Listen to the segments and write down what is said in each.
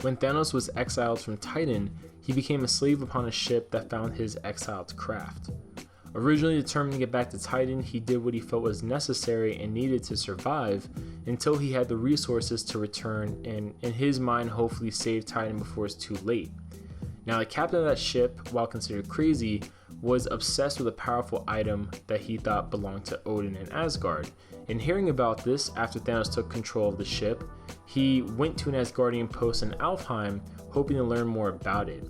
When Thanos was exiled from Titan, he became a slave upon a ship that found his exiled craft. Originally determined to get back to Titan, he did what he felt was necessary and needed to survive until he had the resources to return and, in his mind, hopefully save Titan before it's too late. Now, the captain of that ship, while considered crazy, was obsessed with a powerful item that he thought belonged to Odin and Asgard. And hearing about this, after Thanos took control of the ship, he went to an Asgardian post in Alfheim, hoping to learn more about it.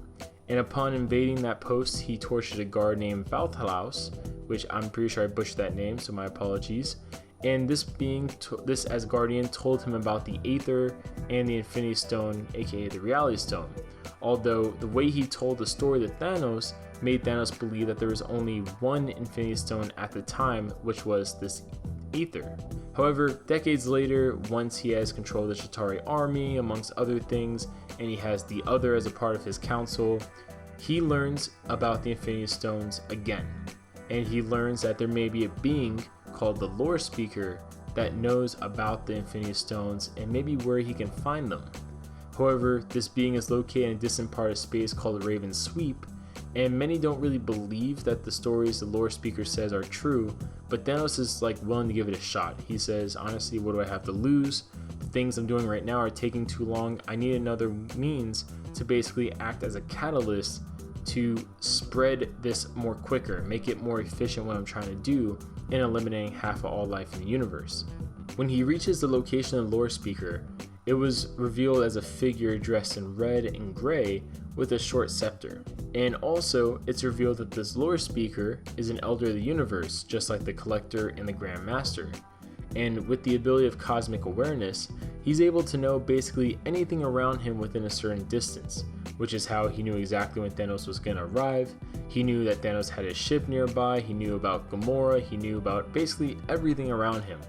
And upon invading that post, he tortured a guard named Valthalaus, which I'm pretty sure I butchered that name, so my apologies. And this Asgardian told him about the Aether and the Infinity Stone, aka the Reality Stone. Although the way he told the story to Thanos made Thanos believe that there was only one Infinity Stone at the time, which was this Aether. However, decades later, once he has control of the Chitauri army, amongst other things, and he has the Other as a part of his council, he learns about the Infinity Stones again. And he learns that there may be a being called the Lore Speaker that knows about the Infinity Stones and maybe where he can find them. However, this being is located in a distant part of space called the Raven Sweep, and many don't really believe that the stories the Lore Speaker says are true, but Thanos is willing to give it a shot. He says, honestly, what do I have to lose? The things I'm doing right now are taking too long. I need another means to basically act as a catalyst to spread this more quicker, make it more efficient what I'm trying to do in eliminating half of all life in the universe. When he reaches the location of the Lore Speaker, it was revealed as a figure dressed in red and gray with a short scepter. And also, it's revealed that this Lore Speaker is an Elder of the Universe, just like the Collector and the Grand Master. And with the ability of cosmic awareness, he's able to know basically anything around him within a certain distance, which is how he knew exactly when Thanos was going to arrive. He knew that Thanos had his ship nearby, he knew about Gamora, he knew about basically everything around him,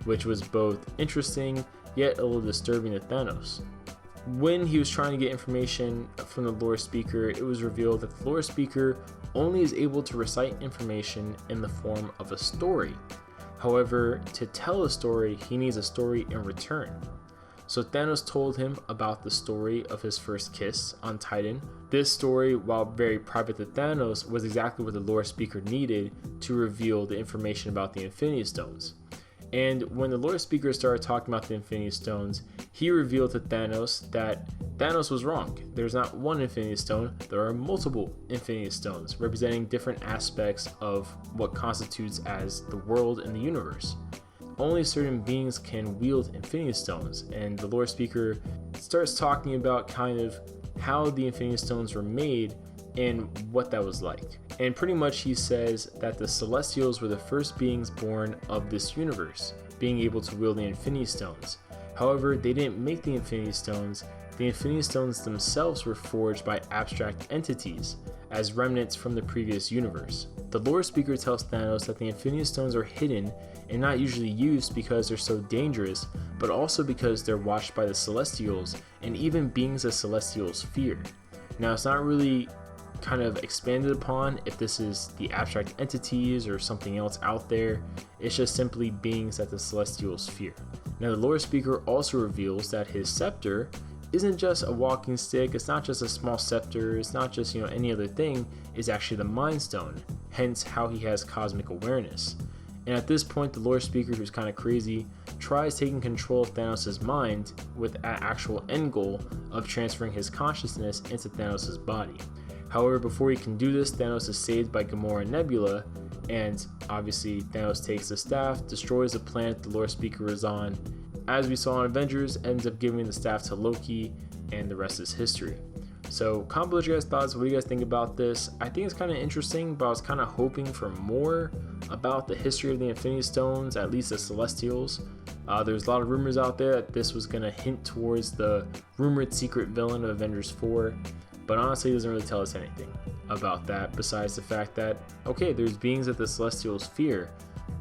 which was both interesting yet a little disturbing to Thanos. When he was trying to get information from the Lore Speaker, it was revealed that the Lore Speaker only is able to recite information in the form of a story. However, to tell a story, he needs a story in return. So Thanos told him about the story of his first kiss on Titan. This story, while very private to Thanos, was exactly what the Lore Speaker needed to reveal the information about the Infinity Stones. And when the Lore Speaker started talking about the Infinity Stones, he revealed to Thanos that Thanos was wrong. There's not one Infinity Stone, there are multiple Infinity Stones, representing different aspects of what constitutes as the world and the universe. Only certain beings can wield Infinity Stones, and the Lore Speaker starts talking about kind of how the Infinity Stones were made and what that was like. And pretty much he says that the Celestials were the first beings born of this universe, being able to wield the Infinity Stones. However, they didn't make the Infinity Stones. The Infinity Stones themselves were forged by abstract entities, as remnants from the previous universe. The Lore Speaker tells Thanos that the Infinity Stones are hidden and not usually used because they're so dangerous, but also because they're watched by the Celestials and even beings the Celestials fear. Now, it's not really kind of expanded upon if this is the abstract entities or something else out there. It's just simply beings that the Celestials fear. Now, the Lore Speaker also reveals that his scepter isn't just a walking stick, it's not just a small scepter, it's not just any other thing, it's actually the Mind Stone, hence how he has cosmic awareness. And at this point, the Lore Speaker, who's kind of crazy, tries taking control of Thanos' mind with an actual end goal of transferring his consciousness into Thanos' body. However, before he can do this, Thanos is saved by Gamora and Nebula, and obviously Thanos takes the staff, destroys the planet the Lore Speaker was on. As we saw in Avengers, ends up giving the staff to Loki, and the rest is history. So comment below your guys' thoughts. What do you guys think about this? I think it's kind of interesting, but I was kind of hoping for more about the history of the Infinity Stones, at least the Celestials. There's a lot of rumors out there that this was going to hint towards the rumored secret villain of Avengers 4. But honestly, it doesn't really tell us anything about that besides the fact that, okay, there's beings that the Celestials fear,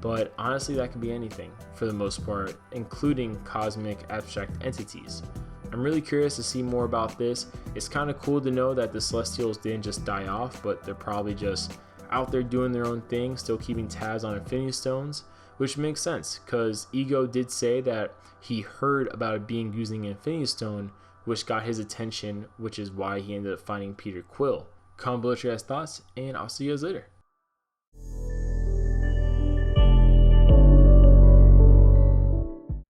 but honestly, that could be anything for the most part, including cosmic abstract entities. I'm really curious to see more about this. It's kind of cool to know that the Celestials didn't just die off, but they're probably just out there doing their own thing, still keeping tabs on Infinity Stones, which makes sense because Ego did say that he heard about a being using an Infinity Stone which got his attention, which is why he ended up finding Peter Quill. Comment below your guys' thoughts, and I'll see you guys later.